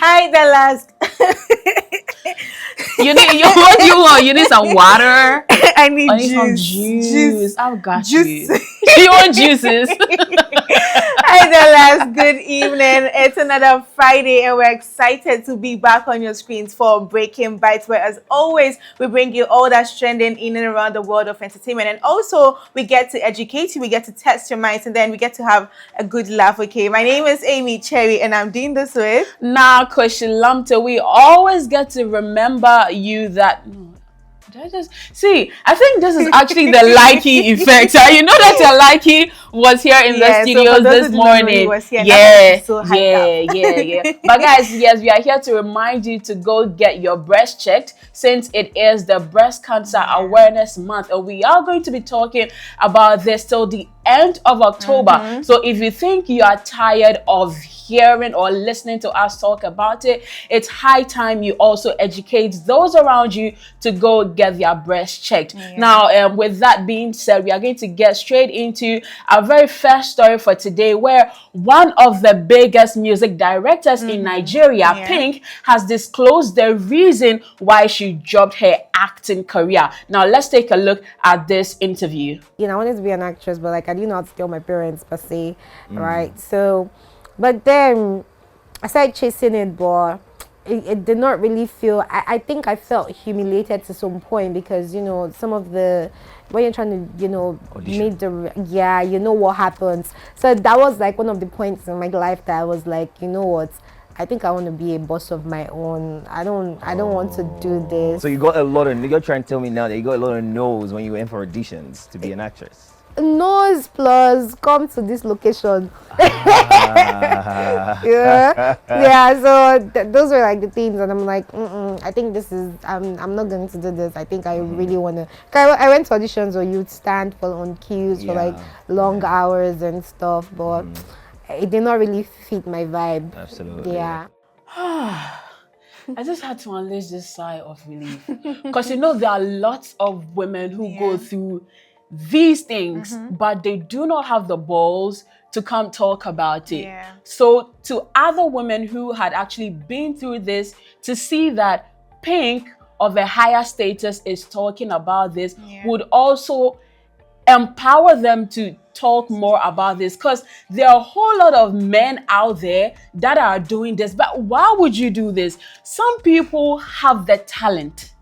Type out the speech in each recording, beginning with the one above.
Hi, Dallas. What do you want? You need some water? I I need need some juice. juice. Juice. I've got Juice. you. You want juices? Hi, Dallas. Good evening. It's another Friday, and we're excited to be back on your screens for Breaking Bites, where, as always, we bring you all that's trending in and around the world of entertainment. And also, we get to educate you, we get to test your minds, and then we get to have a good laugh. Okay, my name is Amy Cherry, and I'm doing this with. Nah, Koshilamte, we always get to remember you that. No, did I just see? I think this is actually the likey effect. You know that your likey was here in the So for studios those this who didn't know, he morning. was here, and that's why he's so hyped Yeah. up. But guys, yes, we are here to remind you to go get your breast checked since it is the Breast Cancer Awareness Month, and we are going to be talking about this till the end of October. So if you think you are tired of hearing or listening to us talk about it, it's high time you also educate those around you to go get their breast checked. Now, with that being said, we are going to get straight into our very first story for today, where one of the biggest music directors in Nigeria, Pink, has disclosed the reason why she dropped her acting career. Now, let's take a look at this interview. I wanted to be an actress, but like I didn't know how to tell my parents per se, right? So, but then I started chasing it, but it did not really feel. I think I felt humiliated to some point because some of the when you're trying to Audition. make the what happens. So that was like one of the points in my life that I was like, you know what. I think I want to be a boss of my own. I don't want to do this. So you got a lot of. You're trying to tell me now that you got a lot of no's when you went for auditions to be an actress. No's plus come to this location. So those were like the things, and I'm like, I think this is. I'm not going to do this. I think I really want to. I went to auditions where you'd stand on queues for like long hours and stuff, but. It did not really fit my vibe. Absolutely. Yeah. I just had to unleash this sigh of relief. Because there are lots of women who go through these things, but they do not have the balls to come talk about it. So to other women who had actually been through this, to see that Pink of a higher status is talking about this would also empower them to talk more about this, because there are a whole lot of men out there that are doing this. But why would you do this? Some people have the talent.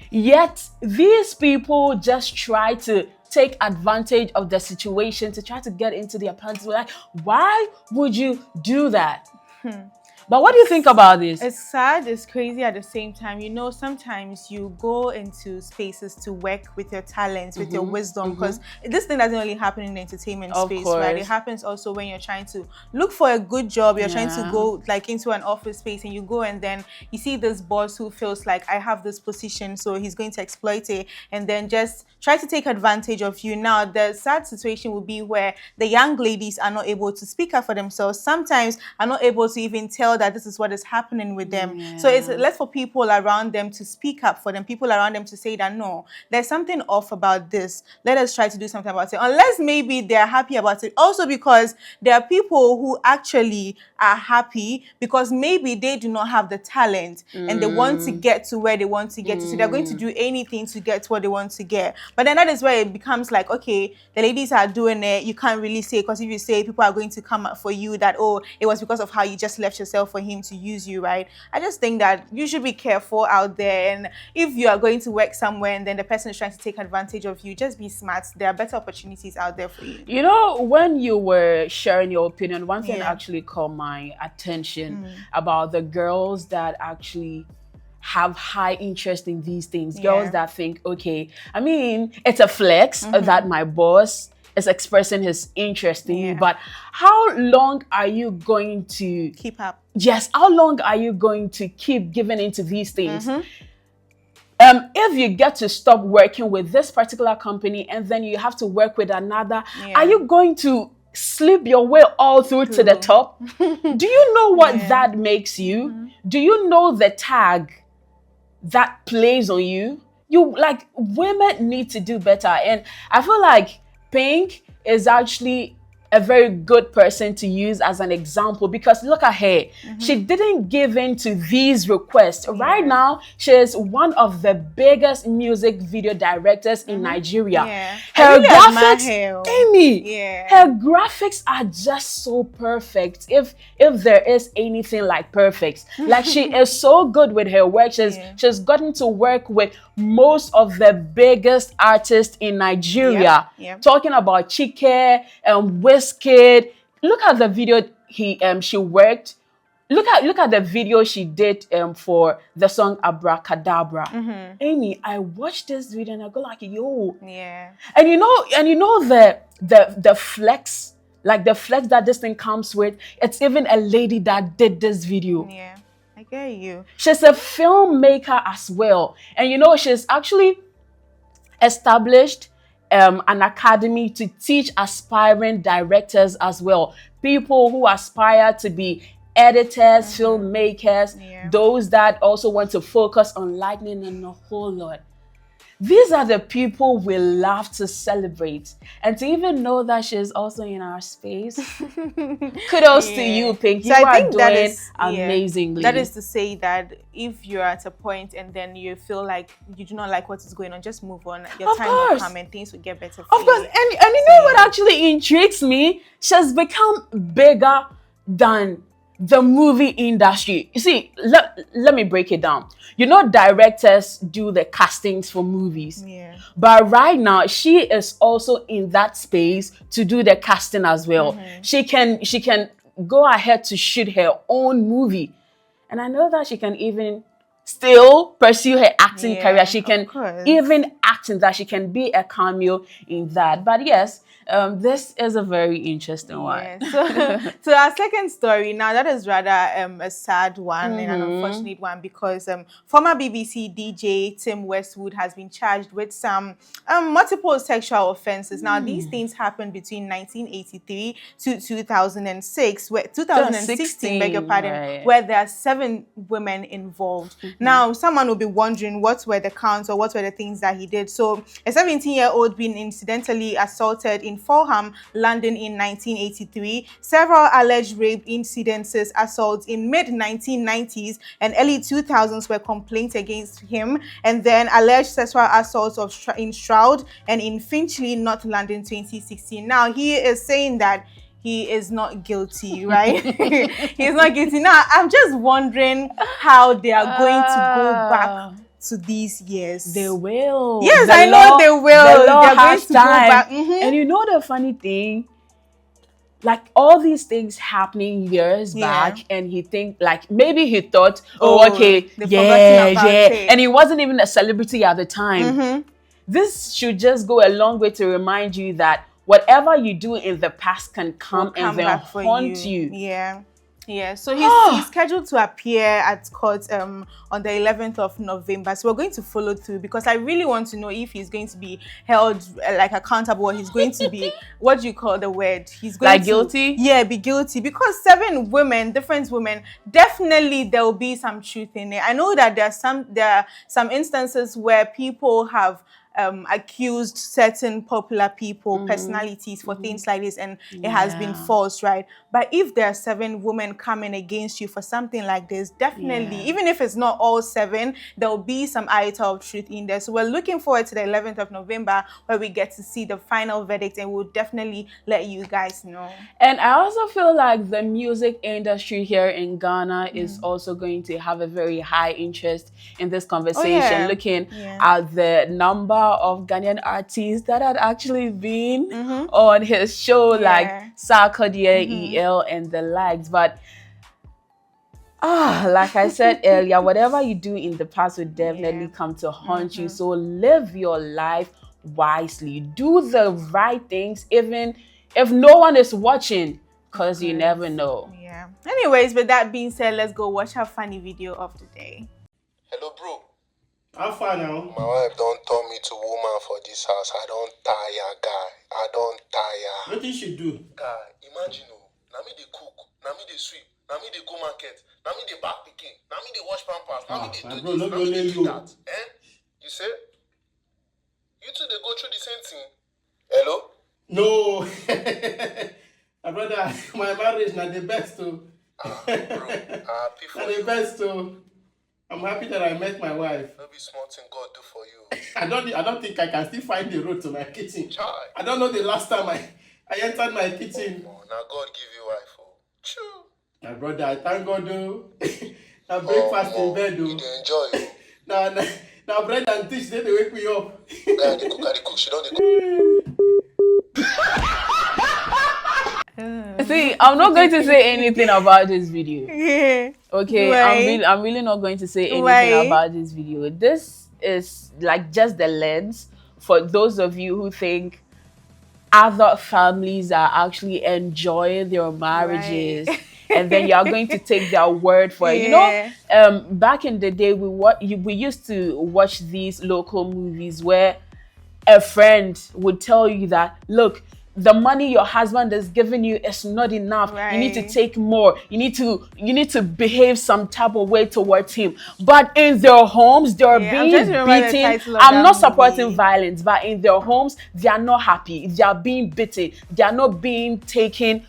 Yet these people just try to take advantage of the situation to try to get into their pants. Like, why would you do that? But what do you think about this? It's sad, it's crazy at the same time. Sometimes you go into spaces to work with your talents, with your wisdom, because this thing doesn't only happen in the entertainment space, right? It happens also when you're trying to look for a good job, you're trying to go like into an office space, and you go and then you see this boss who feels like, I have this position, so he's going to exploit it and then just try to take advantage of you. Now, the sad situation would be where the young ladies are not able to speak up for themselves, sometimes are not able to even tell that this is what is happening with them. So it's less for people around them to speak up for them, people around them to say that, no, there's something off about this. Let us try to do something about it. Unless maybe they're happy about it. Also because there are people who actually are happy because maybe they do not have the talent and they want to get to where they want to get to. So they're going to do anything to get to what they want to get. But then that is where it becomes like, okay, the ladies are doing it. You can't really say, because if you say, people are going to come up for you that, oh, it was because of how you just left yourself for him to use you, right? I just think that you should be careful out there. And if you are going to work somewhere and then the person is trying to take advantage of you, just be smart. There are better opportunities out there for you. When you were sharing your opinion, one thing actually caught my attention about the girls that actually have high interest in these things. Girls that think, okay, I mean, it's a flex that my boss is expressing his interest in you, but how long are you going to keep up? Yes, how long are you going to keep giving into these things? If you get to stop working with this particular company and then you have to work with another, are you going to slip your way all through to the top? Do you know what that makes you? Do you know the tag that plays on you? Women need to do better. And I feel like Pink is actually a very good person to use as an example, because look at her. She didn't give in to these requests. Right now, she is one of the biggest music video directors in Nigeria. Her graphics, Amy, her graphics are just so perfect. If there is anything like perfect, like she is so good with her work. She's gotten to work with most of the biggest artists in Nigeria. Talking about Chike and Wizkid. Look at the video she worked. Look at the video she did for the song Abracadabra. Amy, I watched this video and I go like, yo. And you know the flex, like the flex that this thing comes with. It's even a lady that did this video. I get you. She's a filmmaker as well. And you know, she's actually established an academy to teach aspiring directors as well. People who aspire to be editors, filmmakers, those that also want to focus on lighting and a whole lot. These are the people we love to celebrate. And to even know that she's also in our space, kudos to you, Pink. You are doing amazingly. That is to say that if you're at a point and then you feel like you do not like what is going on, just move on. Your time will come and things will get better for you. Of course. And you know what actually intrigues me? She's become bigger than the movie industry. You see, let me break it down. You know, directors do the castings for movies. But right now, she is also in that space to do the casting as well. She can go ahead to shoot her own movie. And I know that she can even still pursue her acting career. She can even act in that. She can be a cameo in that. But yes, this is a very interesting one. So our second story, now that is rather a sad one and an unfortunate one, because former BBC DJ Tim Westwood has been charged with some multiple sexual offenses. Now these things happened between 1983 to 2006, 2016, beg your pardon, where there are 7 women involved. Now someone will be wondering what were the counts or what were the things that he did. So a 17-year-old being incidentally assaulted in Fulham, London in 1983, several alleged rape incidences, assaults in mid-1990s and early 2000s were complaints against him, and then alleged sexual assaults in Stroud and in Finchley, North London, 2016. Now he is saying that he is not guilty, right? He's not guilty. Now I'm just wondering how they are going to go back to these years. They will. Yes, I know they will. They're going to go back. And you know the funny thing? Like all these things happening years back, and maybe he thought, and he wasn't even a celebrity at the time. This should just go a long way to remind you that whatever you do in the past can come and then haunt you. Yeah, so he's scheduled to appear at court on the 11th of November. So we're going to follow through, because I really want to know if he's going to be held accountable, or he's going to be, what do you call the word? He's going to guilty? Yeah, be guilty, because 7 women, different women, definitely there will be some truth in it. I know that there are some instances where people have accused certain popular people, personalities for things like this, and it has been false, right? But if there are 7 women coming against you for something like this, definitely, even if it's not all 7, there will be some iota of truth in there. So we're looking forward to the 11th of November, where we get to see the final verdict, and we'll definitely let you guys know. And I also feel like the music industry here in Ghana is also going to have a very high interest in this conversation, looking at the number of Ghanaian artists that had actually been on his show, like Sarkodie, EL, and the likes. But like I said earlier, whatever you do in the past will definitely come to haunt you. So live your life wisely. Do the right things, even if no one is watching, because you never know. Anyways, with that being said, let's go watch our funny video of the day. Hello, bro. How far now? My wife don't turn me to woman for this house. I don't tire, guy. I don't tire. What did she do? Guy, imagine, now me they cook, now me they sweep, now me they go market, now me they back picking, now me they wash pampers, now me they do bro, this, now me they do you. that. You say? You two they go through the same thing. Hello? No. brother, my marriage not the best too. Bro, happy for Not the you. best too. I'm happy that I met my wife. No be small thing God do for you. I don't think I can still find the road to my kitchen. Chai. I don't know the last time I entered my kitchen. Oh, now God give you wife. Oh. Choo. My brother, I thank God though. Now breakfast in bed You though. dey enjoy you. Now bread and fish, they wake me up. Guy, they cook, she don't dey cook. See, I'm not going to say anything about this video. Yeah. Okay, Why? I'm really not going to say anything Why? about this video. This is like just the lens for those of you who think other families are actually enjoying their marriages. Right. And then you are going to take their word for it. You Yeah. know, back in the day, we used to watch these local movies where a friend would tell you that, look, the money your husband is giving you is not enough. Right. You need to take more. You need to behave some type of way towards him. But in their homes, they're Yeah, I'm being trying to remember the beaten. title of I'm that not supporting movie. violence, but in their homes, they are not happy. They are being beaten. They are not being taken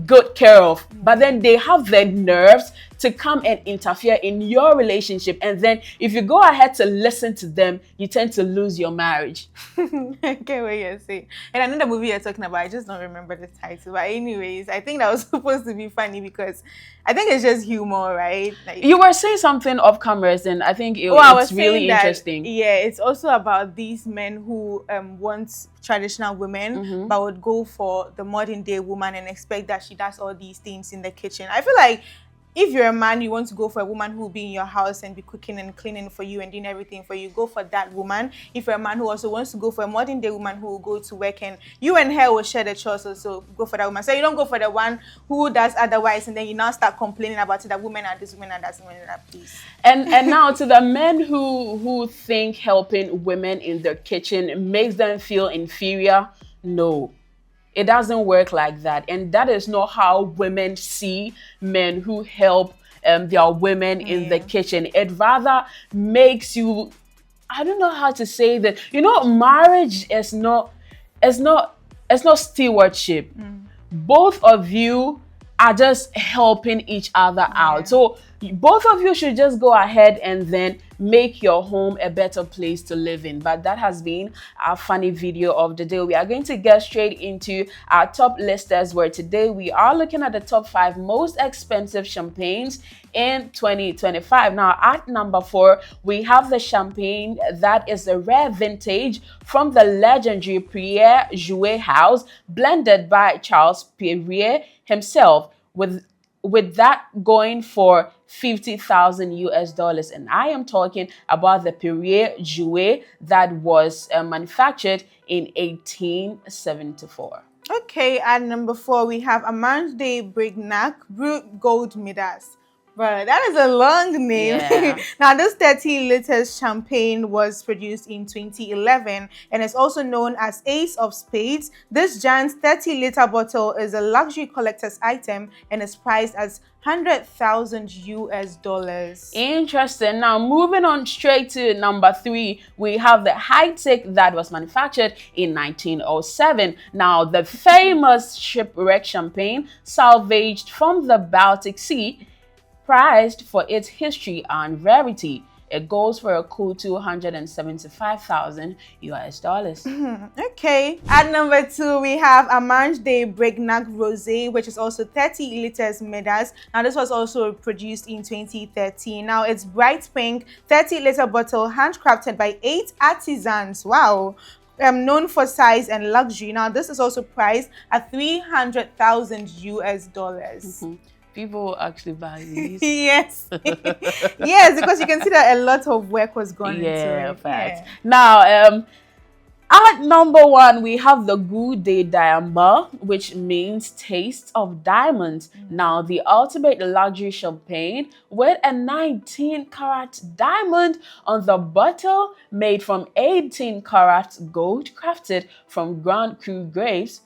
good care of, but then they have the nerves to come and interfere in your relationship, and then if you go ahead to listen to them, you tend to lose your marriage. I get what you're saying. And I know the movie you're talking about, I just don't remember the title. But anyways, I think that was supposed to be funny because I think it's just humor, right? Like, You were saying something off cameras, and I think I was it's really saying that, interesting. Yeah, it's also about these men who want traditional women, but would go for the modern day woman and expect that she does all these things in the kitchen. I feel like if you're a man, you want to go for a woman who will be in your house and be cooking and cleaning for you and doing everything for you, go for that woman. If you're a man who also wants to go for a modern day woman who will go to work and you and her will share the chores, so go for that woman. So you don't go for the one who does otherwise and then you now start complaining about it, that women are this, women are that, women are that, please. And now to the men who think helping women in their kitchen makes them feel inferior, no. It doesn't work like that. And that is not how women see men who help their women in the kitchen. It rather makes you, I don't know how to say that. You know, marriage is not stewardship. Both of you are just helping each other out. So both of you should just go ahead and then make your home a better place to live in. But that has been our funny video of the day. We are going to get straight into our top listers, where today we are looking at the top 5 most expensive champagnes in 2025. Now at number 4, we have the champagne that is a rare vintage from the legendary Pierre Jouet house, blended by Charles Perrier himself, with that going for $50,000 US. And I am talking about the Perrier Jouet that was manufactured in 1874. Okay, at number 4, we have Amande de Brignac Brut Gold Midas. But that is a long name. Yeah. Now, this 30 liters champagne was produced in 2011 and is also known as Ace of Spades. This giant 30-liter bottle is a luxury collector's item and is priced as $100,000 US. Interesting. Now, moving on straight to number 3, we have the high-tech that was manufactured in 1907. Now, the famous shipwreck champagne salvaged from the Baltic Sea, prized for its history and rarity. It goes for a cool $275,000 US. Okay. At number 2, we have Amande de Brignac Rosé, which is also 30 liters Midas. Now, this was also produced in 2013. Now, it's bright pink, 30-liter bottle, handcrafted by 8 artisans. Wow. Known for size and luxury. Now, this is also priced at $300,000 US. People actually buy these. Yes. Yes, because you can see that a lot of work was gone into it. Fact. Now, at number 1, we have the Goût des Diamants, which means taste of diamonds. Now, the ultimate luxury champagne with a 19-carat diamond on the bottle, made from 18-carat gold, crafted from Grand Cru grapes,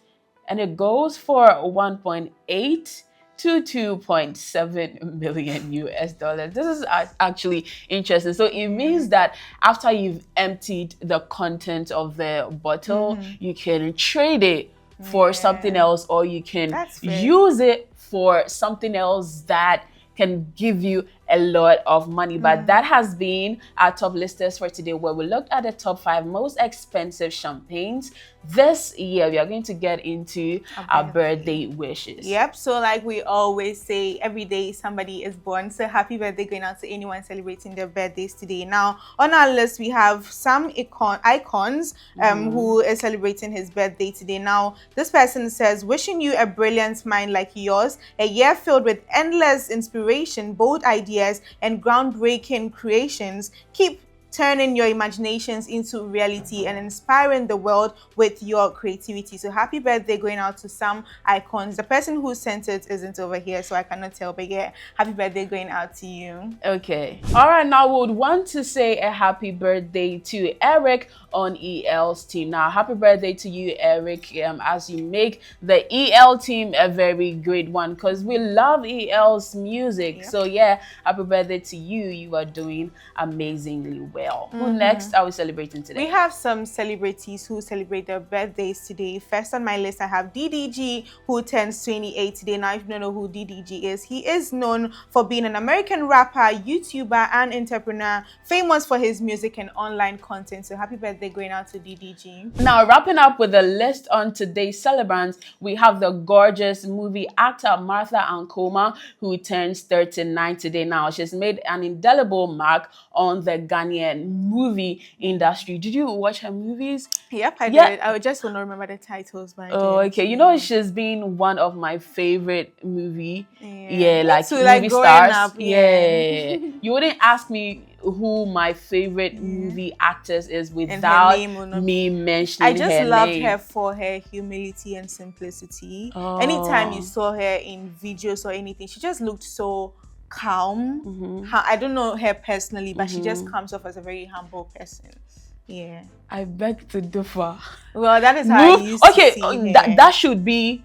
and it goes for 1.8 to 2.7 million US dollars. This is actually interesting. So it means that after you've emptied the content of the bottle, you can trade it for something else, or you can use it for something else that can give you a lot of money. But that has been our top listers for today, where we looked at the top 5 most expensive champagnes this year. We are going to get into our birthday wishes. Yep. So like we always say, every day somebody is born. So happy birthday going out to anyone celebrating their birthdays today. Now on our list we have some icons who is celebrating his birthday today. Now this person says, wishing you a brilliant mind like yours, a year filled with endless inspiration, bold ideas and groundbreaking creations. Keep turning your imaginations into reality and inspiring the world with your creativity. So happy birthday going out to some icons. The person who sent it isn't over here, so I cannot tell, but yeah, happy birthday going out to you. Okay. All right, now we would want to say a happy birthday to Eric on EL's team. Now, happy birthday to you, Eric, as you make the EL team a very great one, because we love EL's music. Yep. So yeah, happy birthday to you. You are doing amazingly well. Who next are we celebrating today? We have some celebrities who celebrate their birthdays today. First on my list, I have DDG, who turns 28 today. Now, if you don't know who DDG is, he is known for being an American rapper, YouTuber, and entrepreneur, famous for his music and online content. So happy birthday going out to DDG. Now, wrapping up with the list on today's celebrants, we have the gorgeous movie actor Martha Ankoma, who turns 39 today. Now, she's made an indelible mark on the Ghanaian movie industry. Did you watch her movies? Yep, I did. I just will not remember the titles, but okay. You know, she's been one of my favorite movie. Like so, movie stars. Up, You wouldn't ask me who my favorite movie actress is without me mentioning her name. I just loved her for her humility and simplicity. Anytime you saw her in videos or anything, she just looked so calm. I don't know her personally, but she just comes off as a very humble person. Yeah. I beg to differ. Well, that is how I used to see her. That should be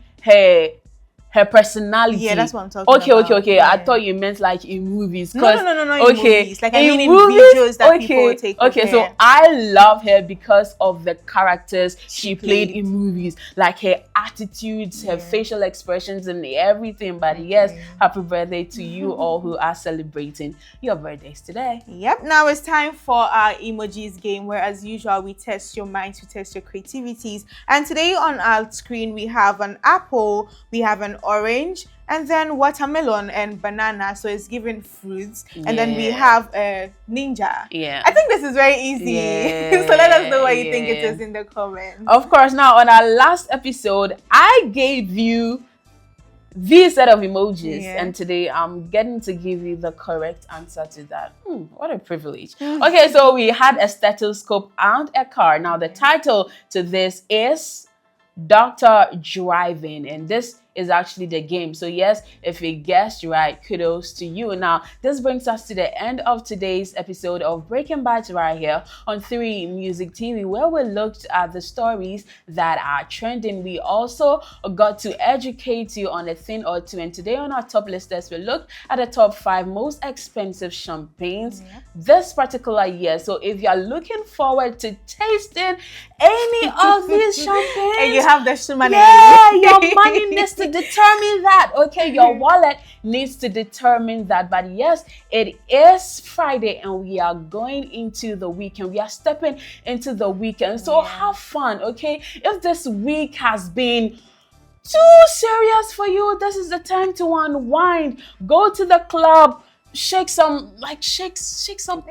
her personality. Yeah, that's what I'm talking about. Okay. Yeah. I thought you meant like in movies. No, in movies. Like, I mean in movies, videos that people take. Okay, so I love her because of the characters she played in movies. Like her attitudes, her facial expressions and everything. But yes, happy birthday to you all who are celebrating your birthdays today. Yep, now it's time for our emojis game, where as usual we test your minds, we test your creativities. And today on our screen we have an apple, we have an orange, and then watermelon and banana, so it's given fruits. And then we have a ninja. Yeah, I think this is very easy. So let us know what you think it is in the comments. Of course. Now, on our last episode, I gave you these set of emojis, and today I'm getting to give you the correct answer to that. What a privilege. Okay, so we had a stethoscope and a car. Now, the title to this is Dr. Driving, and this is actually the game. So yes, if you guessed right, kudos to you. Now, this brings us to the end of today's episode of Breaking Bites right here on 3 Music TV, where we looked at the stories that are trending. We also got to educate you on a thing or two. And today on our top listers, we looked at the top 5 most expensive champagnes this particular year. So if you're looking forward to tasting any of these champagnes, and you have the money, your money needs to determine that. Okay, your wallet needs to determine that. But yes, it is Friday and we are going into the weekend. We are stepping into the weekend. So have fun, okay? If this week has been too serious for you, this is the time to unwind. Go to the club, shake some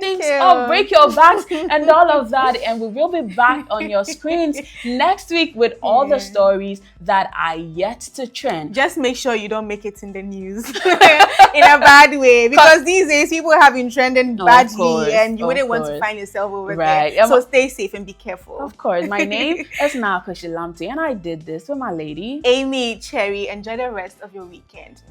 things up, break your backs and all of that, and we will be back on your screens next week with all the stories that are yet to trend. Just make sure you don't make it in the news in a bad way, because these days people have been trending badly, and you wouldn't want to find yourself over there. So stay safe and be careful. Of course. My name is Nako Shilamti, and I did this with my lady Amy Cherry. Enjoy the rest of your weekend.